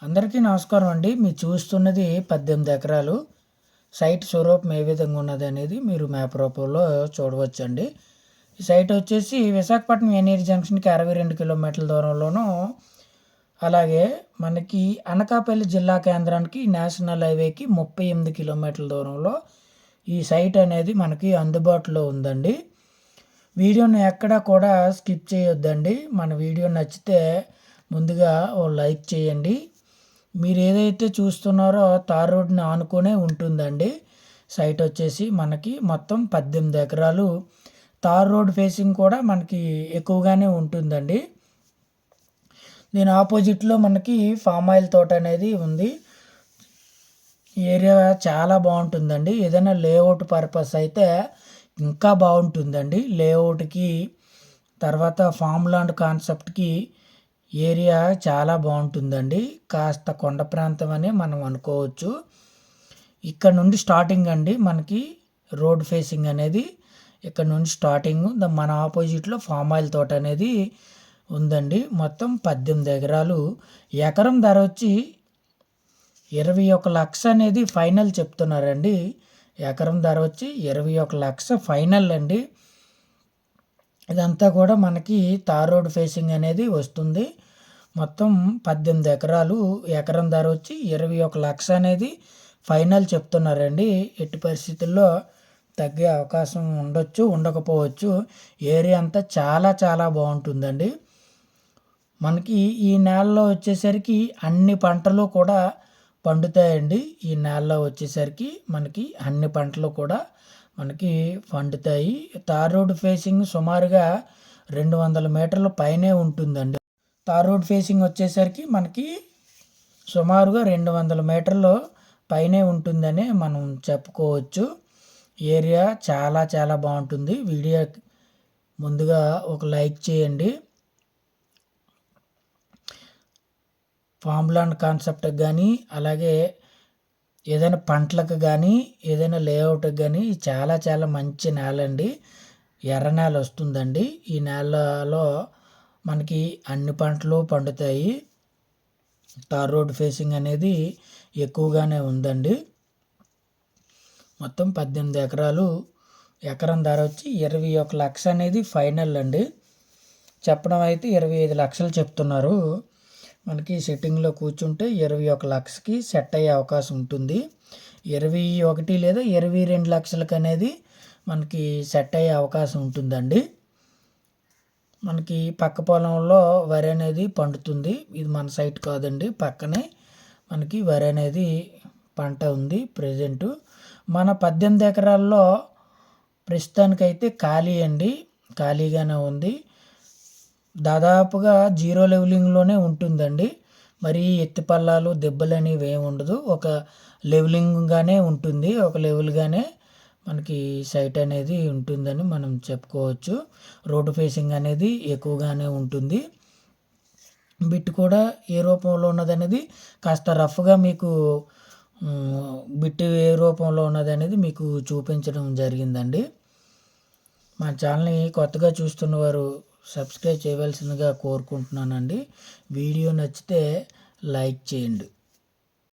అందరికీ నమస్కారం అండి. మీరు చూస్తున్నది 18 ఎకరాలు సైట్ స్వరూపం ఏ విధంగా ఉన్నది అనేది మీరు మ్యాప్ రూపంలో చూడవచ్చండి. ఈ సైట్ వచ్చేసి విశాఖపట్నం ఎన్ఏడి జంక్షన్కి 62 కిలోమీటర్ల దూరంలోనూ, అలాగే మనకి అనకాపల్లి జిల్లా కేంద్రానికి నేషనల్ హైవేకి 38 కిలోమీటర్ల దూరంలో ఈ సైట్ అనేది మనకి అందుబాటులో ఉందండి. వీడియోని ఎక్కడా కూడా స్కిప్ చేయొద్దండి. మన వీడియో నచ్చితే ముందుగా ఓ లైక్ చేయండి. మీరు ఏదైతే చూస్తున్నారో తార్ రోడ్ని ఆనుకునే ఉంటుందండి. సైట్ వచ్చేసి మనకి మొత్తం 18 ఎకరాలు. తార్ రోడ్ ఫేసింగ్ కూడా మనకి ఎక్కువగానే ఉంటుందండి. దీని ఆపోజిట్లో మనకి ఫామ్ ఆయిల్ తోట అనేది ఉంది. ఏరియా చాలా బాగుంటుందండి. ఏదైనా లేఅవుట్ పర్పస్ అయితే ఇంకా బాగుంటుందండి. లేఅవుట్కి తర్వాత ఫామ్ ల్యాండ్ కాన్సెప్ట్కి ఏరియా చాలా బాగుంటుందండి. కాస్త కొండ ప్రాంతం అని మనం అనుకోవచ్చు. ఇక్కడ నుండి స్టార్టింగ్ అండి మనకి రోడ్ ఫేసింగ్ అనేది. ఇక్కడ నుండి స్టార్టింగ్ మన ఆపోజిట్లో ఫామ్ ఆయిల్ తోట అనేది ఉందండి. మొత్తం 18 ఎకరాలు. ఎకరం ధర వచ్చి 21 లక్ష అనేది ఫైనల్ చెప్తున్నారండి. ఎకరం ధర వచ్చి 21 లక్ష ఫైనల్ అండి. ఇదంతా కూడా మనకి తార్ రోడ్ ఫేసింగ్ అనేది వస్తుంది. మొత్తం 18 ఎకరాలు. ఎకరం ధర వచ్చి 21 లక్ష అనేది ఫైనల్ చెప్తున్నారండి. ఎట్టి పరిస్థితుల్లో తగ్గే అవకాశం ఉండొచ్చు, ఉండకపోవచ్చు. ఏరియా అంతా చాలా చాలా బాగుంటుందండి. మనకి ఈ నేలలో వచ్చేసరికి అన్ని పంటలు కూడా పండుతాయండి. ఈ నేలలో వచ్చేసరికి మనకి అన్ని పంటలు కూడా మనకి పండుతాయి. తార్ రోడ్ ఫేసింగ్ సుమారుగా 200 మీటర్ల పైనే ఉంటుందండి. తార్ రోడ్ ఫేసింగ్ వచ్చేసరికి మనకి సుమారుగా 200 మీటర్లు పైనే ఉంటుందని మనం చెప్పుకోవచ్చు. ఏరియా చాలా చాలా బాగుంటుంది. వీడియో ముందుగా ఒక లైక్ చేయండి. ఫామ్ ల్యాండ్ కాన్సెప్ట్కి కానీ, అలాగే ఏదైనా పంటలకు కానీ, ఏదైనా లేఅవుట్కి కానీ చాలా చాలా మంచి నేల అండి. ఎర్ర నేల వస్తుందండి. ఈ నేలలో మనకి అన్ని పంటలు పండుతాయి. తార్ రోడ్ ఫేసింగ్ అనేది ఎక్కువగానే ఉందండి. మొత్తం 18 ఎకరాలు. ఎకరం ధర వచ్చి 21 లక్ష అనేది ఫైనల్ అండి. చెప్పడం అయితే 25 లక్షలు చెప్తున్నారు. మనకి సెట్టింగ్లో కూర్చుంటే 21 లక్షకి సెట్ అయ్యే అవకాశం ఉంటుంది. 21 లేదా 22 లక్షలకు అనేది మనకి సెట్ అయ్యే అవకాశం ఉంటుందండి. మనకి పక్క పొలంలో వరి అనేది పండుతుంది. ఇది మన సైట్ కాదండి, పక్కనే మనకి వరి అనేది పంట ఉంది ప్రజెంటు. మన 18 ఎకరాల్లో ప్రస్తుతానికైతే ఖాళీ అండి, ఖాళీగానే ఉంది. దాదాపుగా జీరో లెవెలింగ్లోనే ఉంటుందండి. మరి ఎత్తిపల్లాలు దెబ్బలు అనేవి ఏమి ఉండదు. ఒక లెవెలింగ్గానే ఉంటుంది. ఒక లెవెల్గానే మనకి సైట్ అనేది ఉంటుందని మనం చెప్పుకోవచ్చు. రోడ్డు ఫేసింగ్ అనేది ఎక్కువగానే ఉంటుంది. బిట్ కూడా ఏ రూపంలో ఉన్నదనేది కాస్త రఫ్గా మీకు బిట్ ఏ రూపంలో ఉన్నదనేది మీకు చూపించడం జరిగిందండి. మా ఛానల్ని కొత్తగా చూస్తున్న వారు సబ్స్క్రైబ్ చేయవలసిందిగా కోరుకుంటున్నానండి. వీడియో నచ్చితే లైక్ చేయండి.